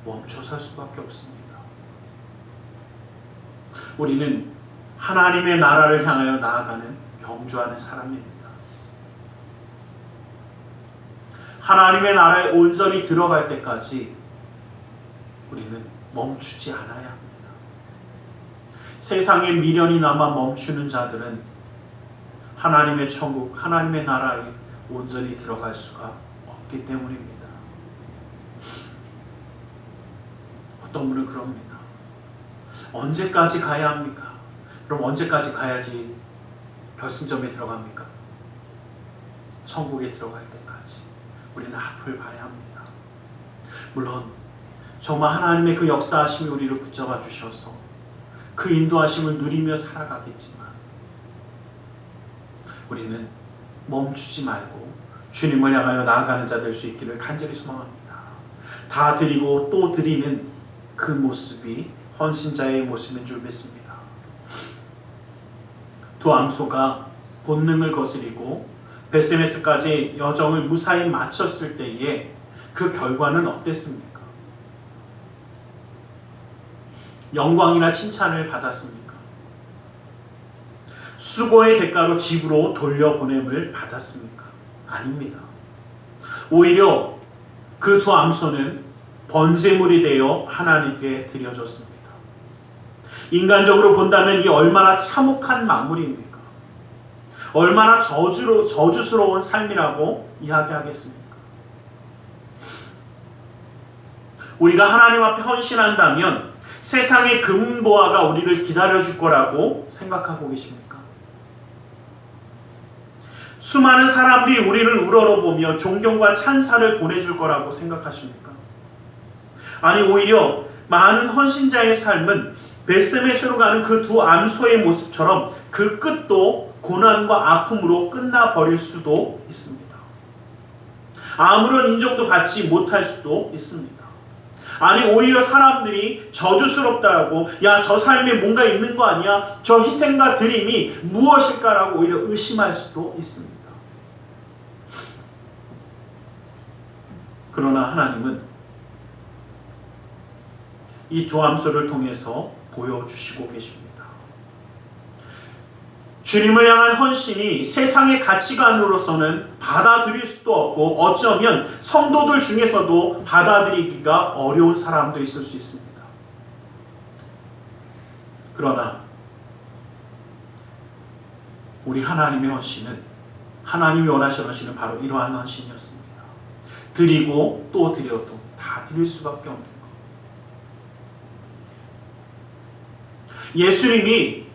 멈춰 설 수밖에 없습니다. 우리는 하나님의 나라를 향하여 나아가는 경주하는 사람입니다. 하나님의 나라에 온전히 들어갈 때까지 우리는 멈추지 않아야 합니다. 세상에 미련이 남아 멈추는 자들은 하나님의 천국, 하나님의 나라에 온전히 들어갈 수가 없기 때문입니다. 어떤 분은 그럽니다. 언제까지 가야 합니까? 그럼 언제까지 가야지 결승점에 들어갑니까? 천국에 들어갈 때까지 우리는 앞을 봐야 합니다. 물론 정말 하나님의 그 역사하심이 우리를 붙잡아 주셔서 그 인도하심을 누리며 살아가겠지만 우리는 멈추지 말고 주님을 향하여 나아가는 자 될 수 있기를 간절히 소망합니다. 다 드리고 또 드리는 그 모습이 헌신자의 모습인 줄 믿습니다. 두 암소가 본능을 거스리고 베세메스까지 여정을 무사히 마쳤을 때에 그 결과는 어땠습니까? 영광이나 칭찬을 받았습니까? 수고의 대가로 집으로 돌려보냄을 받았습니까? 아닙니다. 오히려 그 두 암소는 번제물이 되어 하나님께 드려졌습니다. 인간적으로 본다면 이 얼마나 참혹한 만물입니까? 얼마나 저주스러운 삶이라고 이야기하겠습니까? 우리가 하나님 앞에 헌신한다면 세상의 금보화가 우리를 기다려줄 거라고 생각하고 계십니까? 수많은 사람들이 우리를 우러러보며 존경과 찬사를 보내줄 거라고 생각하십니까? 아니, 오히려 많은 헌신자의 삶은 베스메스로 가는 그 두 암소의 모습처럼 그 끝도 고난과 아픔으로 끝나버릴 수도 있습니다. 아무런 인정도 받지 못할 수도 있습니다. 아니, 오히려 사람들이 저주스럽다고, 야, 저 삶에 뭔가 있는 거 아니야? 저 희생과 드림이 무엇일까라고 오히려 의심할 수도 있습니다. 그러나 하나님은 이 두 암소를 통해서 보여주시고 계십니다. 주님을 향한 헌신이 세상의 가치관으로서는 받아들일 수도 없고 어쩌면 성도들 중에서도 받아들이기가 어려운 사람도 있을 수 있습니다. 그러나 우리 하나님의 헌신은, 하나님이 원하시는 헌신은 바로 이러한 헌신이었습니다. 드리고 또 드려도 다 드릴 수밖에 없는 것. 예수님이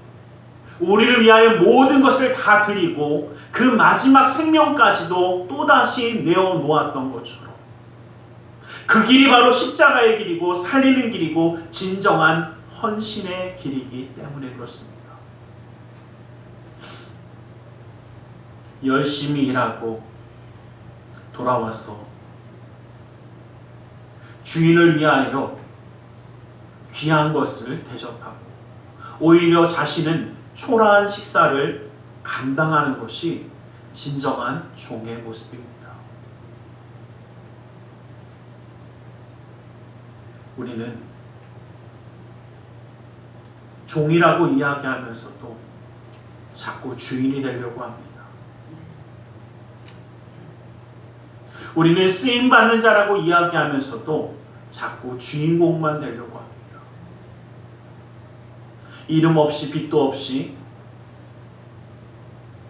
우리를 위하여 모든 것을 다 드리고 그 마지막 생명까지도 또다시 내어놓았던 것처럼 그 길이 바로 십자가의 길이고 살리는 길이고 진정한 헌신의 길이기 때문에 그렇습니다. 열심히 일하고 돌아와서 주인을 위하여 귀한 것을 대접하고 오히려 자신은 초라한 식사를 감당하는 것이 진정한 종의 모습입니다. 우리는 종이라고 이야기하면서도 자꾸 주인이 되려고 합니다. 우리는 쓰임받는 자라고 이야기하면서도 자꾸 주인공만 되려고 합니다. 이름 없이 빚도 없이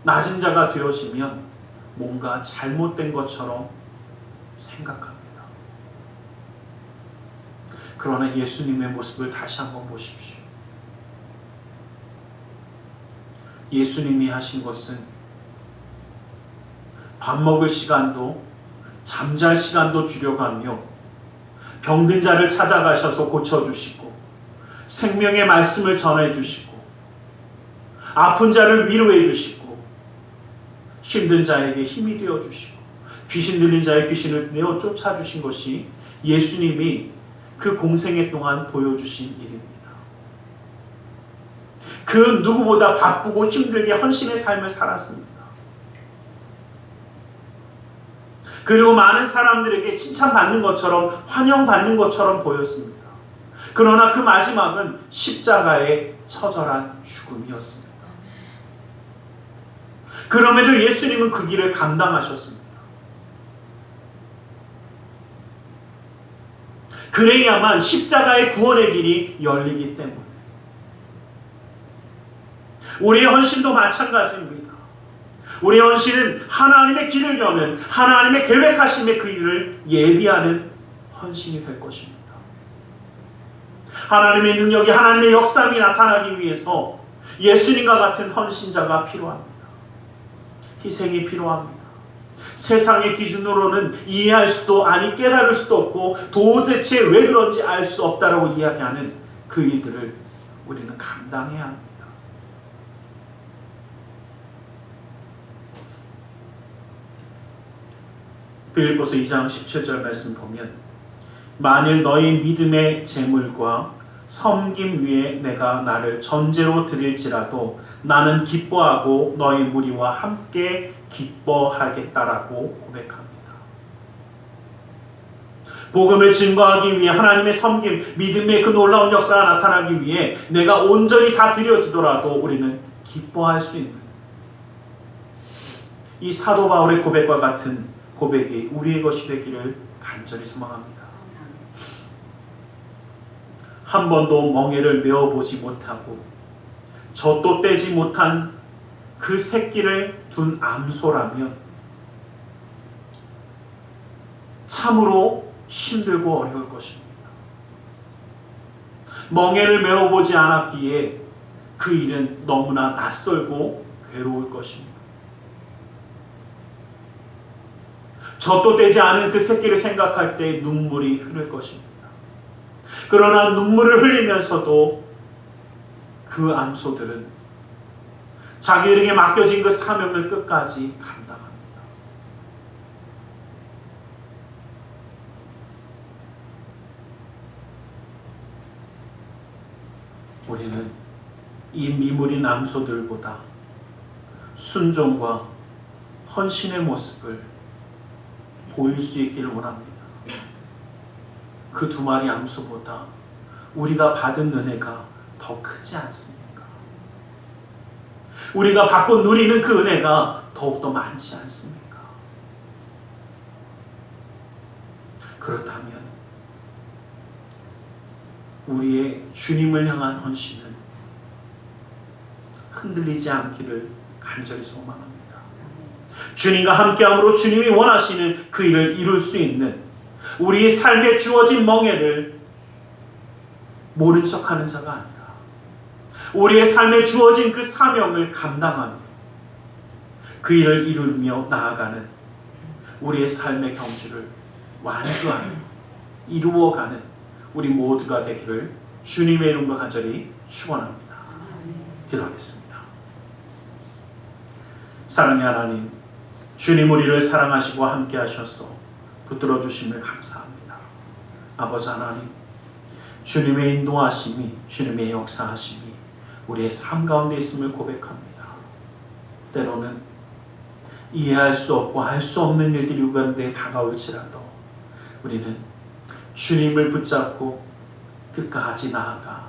낮은 자가 되어지면 뭔가 잘못된 것처럼 생각합니다. 그러나 예수님의 모습을 다시 한번 보십시오. 예수님이 하신 것은 밥 먹을 시간도 잠잘 시간도 줄여가며 병든 자를 찾아가셔서 고쳐주시고 생명의 말씀을 전해주시고 아픈 자를 위로해주시고 힘든 자에게 힘이 되어주시고 귀신 들린 자의 귀신을 내어 쫓아주신 것이 예수님이 그 공생애 동안 보여주신 일입니다. 그 누구보다 바쁘고 힘들게 헌신의 삶을 살았습니다. 그리고 많은 사람들에게 칭찬받는 것처럼 환영받는 것처럼 보였습니다. 그러나 그 마지막은 십자가의 처절한 죽음이었습니다. 그럼에도 예수님은 그 길을 감당하셨습니다. 그래야만 십자가의 구원의 길이 열리기 때문에 우리의 헌신도 마찬가지입니다. 우리의 헌신은 하나님의 길을 여는 하나님의 계획하심의 그 일을 예비하는 헌신이 될 것입니다. 하나님의 능력이 하나님의 역사함이 나타나기 위해서 예수님과 같은 헌신자가 필요합니다. 희생이 필요합니다. 세상의 기준으로는 이해할 수도 아니 깨달을 수도 없고 도대체 왜 그런지 알 수 없다라고 이야기하는 그 일들을 우리는 감당해야 합니다. 빌립보서 2장 17절 말씀 보면 만일 너희 믿음의 재물과 섬김 위에 내가 나를 전제로 드릴지라도 나는 기뻐하고 너희 무리와 함께 기뻐하겠다라고 고백합니다. 복음을 증거하기 위해 하나님의 섬김, 믿음의 그 놀라운 역사가 나타나기 위해 내가 온전히 다 드려지더라도 우리는 기뻐할 수 있는 이 사도 바울의 고백과 같은 고백이 우리의 것이 되기를 간절히 소망합니다. 한 번도 멍에를 메어보지 못하고 젖도 떼지 못한 그 새끼를 둔 암소라면 참으로 힘들고 어려울 것입니다. 멍에를 메어보지 않았기에 그 일은 너무나 낯설고 괴로울 것입니다. 젖도 떼지 않은 그 새끼를 생각할 때 눈물이 흐를 것입니다. 그러나 눈물을 흘리면서도 그 암소들은 자기에게 맡겨진 그 사명을 끝까지 감당합니다. 우리는 이 미물인 암소들보다 순종과 헌신의 모습을 보일 수 있기를 원합니다. 그 두 마리 암소보다 우리가 받은 은혜가 더 크지 않습니까? 우리가 받고 누리는 그 은혜가 더욱더 많지 않습니까? 그렇다면 우리의 주님을 향한 헌신은 흔들리지 않기를 간절히 소망합니다. 주님과 함께함으로 주님이 원하시는 그 일을 이룰 수 있는 우리의 삶에 주어진 멍에를 모른 척하는 자가 아니라 우리의 삶에 주어진 그 사명을 감당하며 그 일을 이루며 나아가는 우리의 삶의 경주를 완주하며 이루어가는 우리 모두가 되기를 주님의 이름으로 간절히 축원합니다. 기도하겠습니다. 사랑의 하나님, 주님 우리를 사랑하시고 함께 하셔서 붙들어 주심을 감사합니다. 아버지 하나님, 주님의 인도하심이, 주님의 역사하심이 우리의 삶 가운데 있음을 고백합니다. 때로는 이해할 수 없고 할 수 없는 일들이 우리 가운데 다가올지라도 우리는 주님을 붙잡고 끝까지 나아가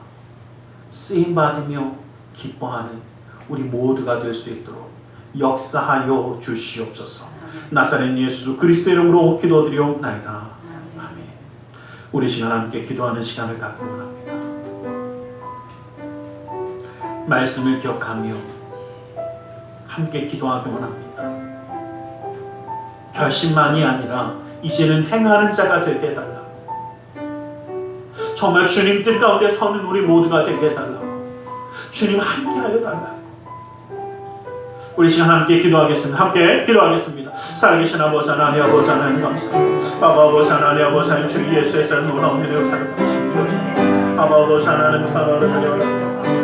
쓰임받으며 기뻐하는 우리 모두가 될 수 있도록 역사하여 주시옵소서. 나사렛 예수 그리스도 이름으로 기도드리옵나이다. 아멘. 우리 시간 함께 기도하는 시간을 갖고 원합니다. 말씀을 기억하며 함께 기도하기 원합니다. 결심만이 아니라 이제는 행하는 자가 되게 해달라고, 정말 주님 뜻 가운데 서는 우리 모두가 되게 해달라고, 주님 함께 하여 달라고. 우리 시간 함께 기도하겠습니다. 함께 기도하겠습니다. 살아계신 아버지 하나님, 아버지 하나님 감사합니다. 아버지 하나님, 아버지 하나님, 주 예수에서 놀라운 역사를 보십니다. 아버지 하나님 사랑을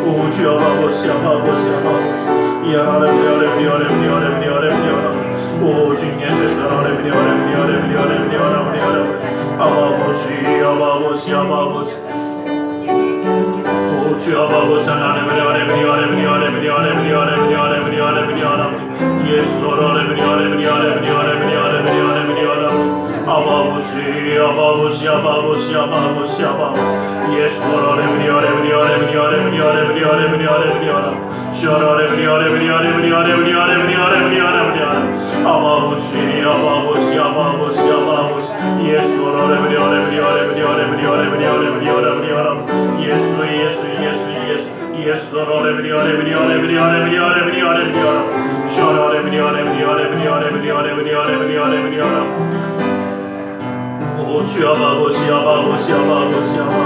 오 주여 아버지 아버지 아버지 이하나님 오 주 예수에서 아버지 아버지 아버지 오 주 아버지 하나님 예수 아버지 아버지 아버지 아버지 아버지 예수 아버지 아버지 아버지 아버지 예수 예수 예수 예수 예수 예수 오 주 아버지 아버지 아버지 아버지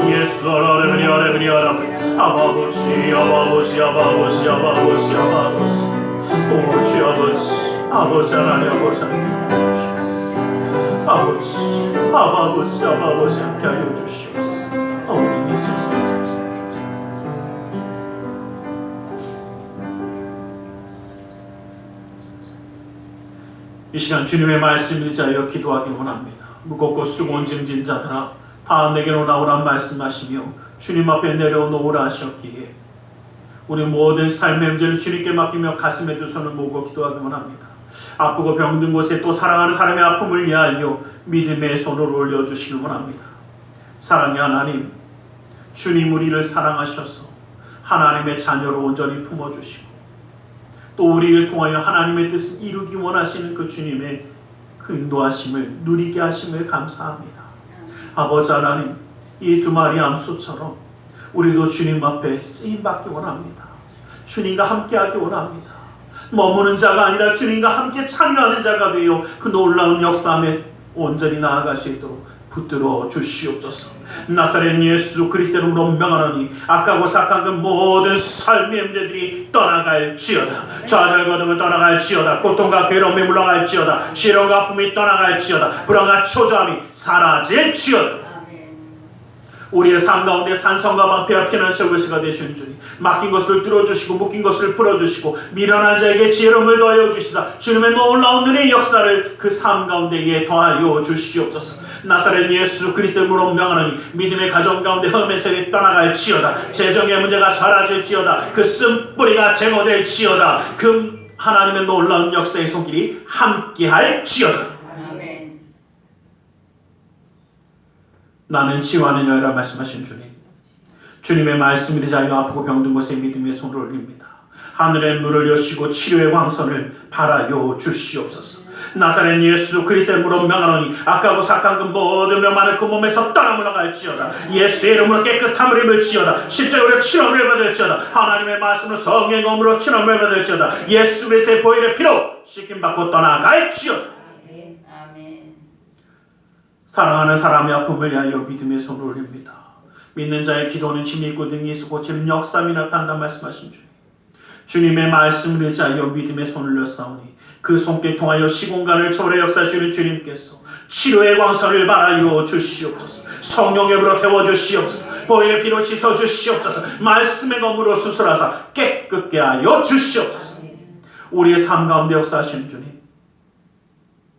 예수 아버지 아버지 아버지 아버지 아버지 오 주 아버지 아버지 하나님 아버지 아버지 아버지 아버지 함께 하여 주시옵소서. 우리 예수 이 시간 주님의 말씀을 의지하여 기도하길 원합니다. 무겁고 수고온 짐진 자들아 다 내게로 나오라 말씀하시며 주님 앞에 내려놓으라 하셨기에 우리 모든 삶의 문제를 주님께 맡기며 가슴에 두 손을 모으고 기도하길 원합니다. 아프고 병든 곳에 또 사랑하는 사람의 아픔을 위하여 믿음의 손을 올려주시길 원합니다. 사랑의 하나님, 주님 우리를 사랑하셔서 하나님의 자녀로 온전히 품어주시고 또 우리를 통하여 하나님의 뜻을 이루기 원하시는 그 주님의 그 인도하심을 누리게 하심을 감사합니다. 아버지 하나님, 이 두 마리 암소처럼 우리도 주님 앞에 쓰임받기 원합니다. 주님과 함께하기 원합니다. 머무는 자가 아니라 주님과 함께 참여하는 자가 되어 그 놀라운 역사함에 온전히 나아갈 수 있도록 붙들어 주시옵소서. 나사렛 예수 그리스도 이름으로 명하노니 악하고 삭한 그 모든 삶의 문제들이 떠나갈지어다. 좌절거둠을 떠나갈지어다. 고통과 괴로움이 물러갈지어다. 시련과 아픔이 떠나갈지어다. 불안과 초조함이 사라질지어다. 우리의 삶 가운데 산성과 방패와 피난처 요새가 되신 주님, 막힌 것을 뚫어주시고 묶인 것을 풀어주시고 미련한 자에게 지혜로움을 더하여 주시사 주님의 놀라운 은혜의 역사를 그 삶 가운데에 더하여 주시옵소서. 나사렛 예수 그리스도 이름으로 명하노니 믿음의 가정 가운데 험의 세력이 떠나갈지어다. 재정의 문제가 사라질지어다. 그 쓴뿌리가 제거될지어다. 그 하나님의 놀라운 역사의 손길이 함께할지어다. 나는 치유하는 여호라 말씀하신 주님, 주님의 말씀을 의지하여 아프고 병든 곳에 믿음의 손을 올립니다. 하늘의 문을 여시고 치료의 광선을 발하여 주시옵소서. 나사렛 예수 그리스도의 이름으로 명하노니 악하고 사악한 그 모든 명만을 그 몸에서 떠나 물러갈지어다. 예수의 이름으로 깨끗함을 입을지어다. 십자가로 치료를 받을지어다. 하나님의 말씀으로 성령의 검으로 치료를 받을지어다. 예수 그리스도의 보혈의 피로 씻김받고 떠나갈지어다. 아멘. 사랑하는 사람의 아픔을 위하여 믿음의 손을 올립니다. 믿는 자의 기도는 힘이 있고 능히 있어 고치는 역사함이 나타난다 말씀하신 주님. 주님의 말씀을 의지하여 믿음의 손을 올렸사오니 그 손길 통하여 시공간을 초월해 역사하시는 주님께서 치료의 광선을 발하여 주시옵소서. 성령의 불로 태워주시옵소서. 보혈의 피로 씻어주시옵소서. 말씀의 검으로 수술하사 깨끗게 하여 주시옵소서. 우리의 삶 가운데 역사하시는 주님,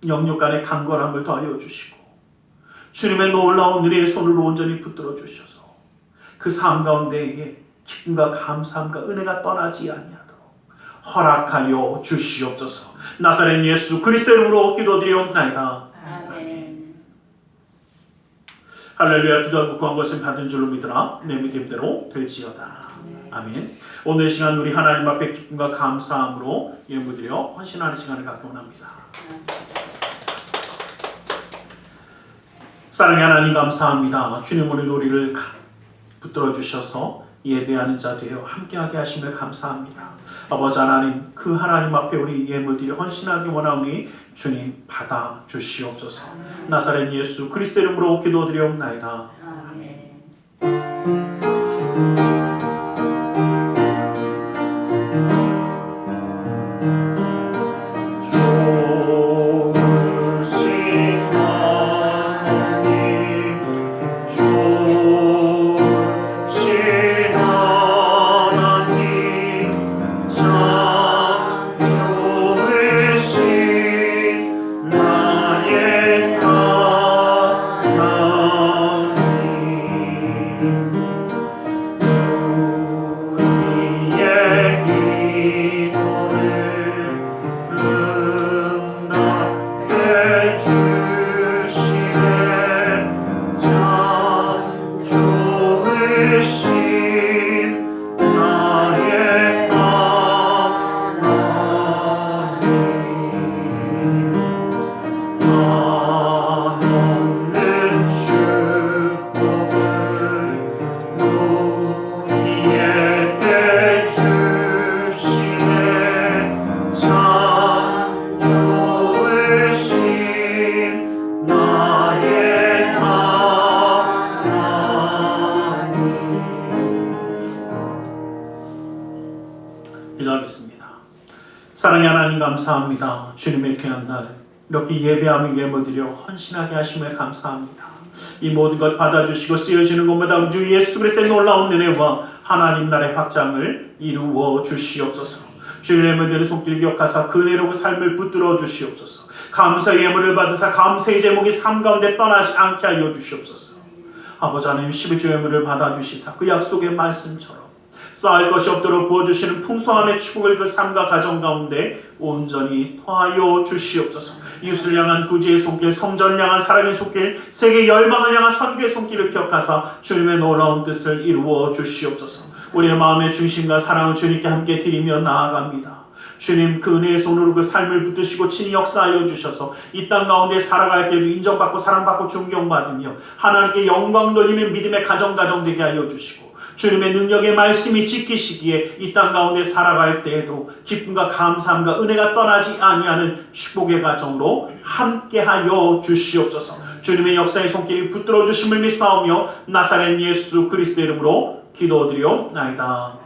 영육간의 강건함을 더하여 주시고 주님의 놀라운 은혜의 손으로 온전히 붙들어 주셔서 그 삶 가운데에 기쁨과 감사함과 은혜가 떠나지 아니하도록 허락하여 주시옵소서. 나사렛 예수 그리스도 이름으로 기도드리옵나이다. 아멘. 할렐루야. 기도하고 구한 것을 받은 줄로 믿으라. 내 믿음대로 될지어다. 아멘. 오늘 시간 우리 하나님 앞에 기쁨과 감사함으로 예물드려 헌신하는 시간을 갖고 원합니다. 사랑의 하나님 감사합니다. 주님 오늘 우리를 붙들어 주셔서 예배하는 자 되어 함께하게 하심을 감사합니다. 아버지 하나님, 그 하나님 앞에 우리 예물들이 헌신하기 원하오니 주님 받아 주시옵소서. 나사렛 예수 그리스도 이름으로 기도드리옵나이다. 아멘. 기도하겠습니다. 사랑의 하나님 감사합니다. 주님의 귀한 날 이렇게 예배하며 예물드려 헌신하게 하심을 감사합니다. 이 모든 것 받아주시고 쓰여지는 것마다 주 예수 그리스도의 놀라운 은혜와 하나님 나라의 확장을 이루어 주시옵소서. 주의 예물드리는 손길 기억하사 그 은혜로 삶을 붙들어 주시옵소서. 감사의 예물을 받으사 감사의 제목이 삶 가운데 떠나지 않게 하여 주시옵소서. 아버지 하나님 11조 예물을 받아주시사 그 약속의 말씀처럼 쌓을 것이 없도록 부어주시는 풍성함의 축복을 그 삶과 가정 가운데 온전히 더하여 주시옵소서. 이웃을 향한 구제의 손길, 성전을 향한 사랑의 손길, 세계 열방을 향한 선교의 손길을 기억하사 주님의 놀라운 뜻을 이루어 주시옵소서. 우리의 마음의 중심과 사랑을 주님께 함께 드리며 나아갑니다. 주님 그 은혜의 손으로 그 삶을 붙드시고 친히 역사하여 주셔서 이 땅 가운데 살아갈 때도 인정받고 사랑받고 존경받으며 하나님께 영광 돌리는 믿음의 가정 되게 하여 주시고 주님의 능력의 말씀이 지키시기에 이 땅 가운데 살아갈 때에도 기쁨과 감사함과 은혜가 떠나지 아니하는 축복의 가정으로 함께하여 주시옵소서. 주님의 역사의 손길이 붙들어 주심을 믿사오며 나사렛 예수 그리스도 이름으로 기도드리옵나이다.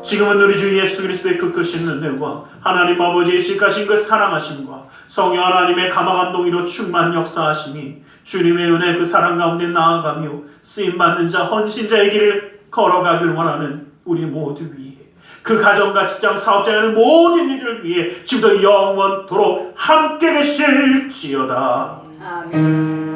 지금은 우리 주 예수 그리스도의 그 크신 은혜와 하나님 아버지의 지극하신 그 사랑하심과 성령 하나님의 감화감동으로 충만 역사하시니 주님의 은혜 그 사랑 가운데 나아가며 쓰임받는 자 헌신자의 길을 걸어가길 원하는 우리 모두 위해 그 가정과 직장 사업자의 모든 이들을 위해 지금도 영원토록 함께 계실지어다. 아멘.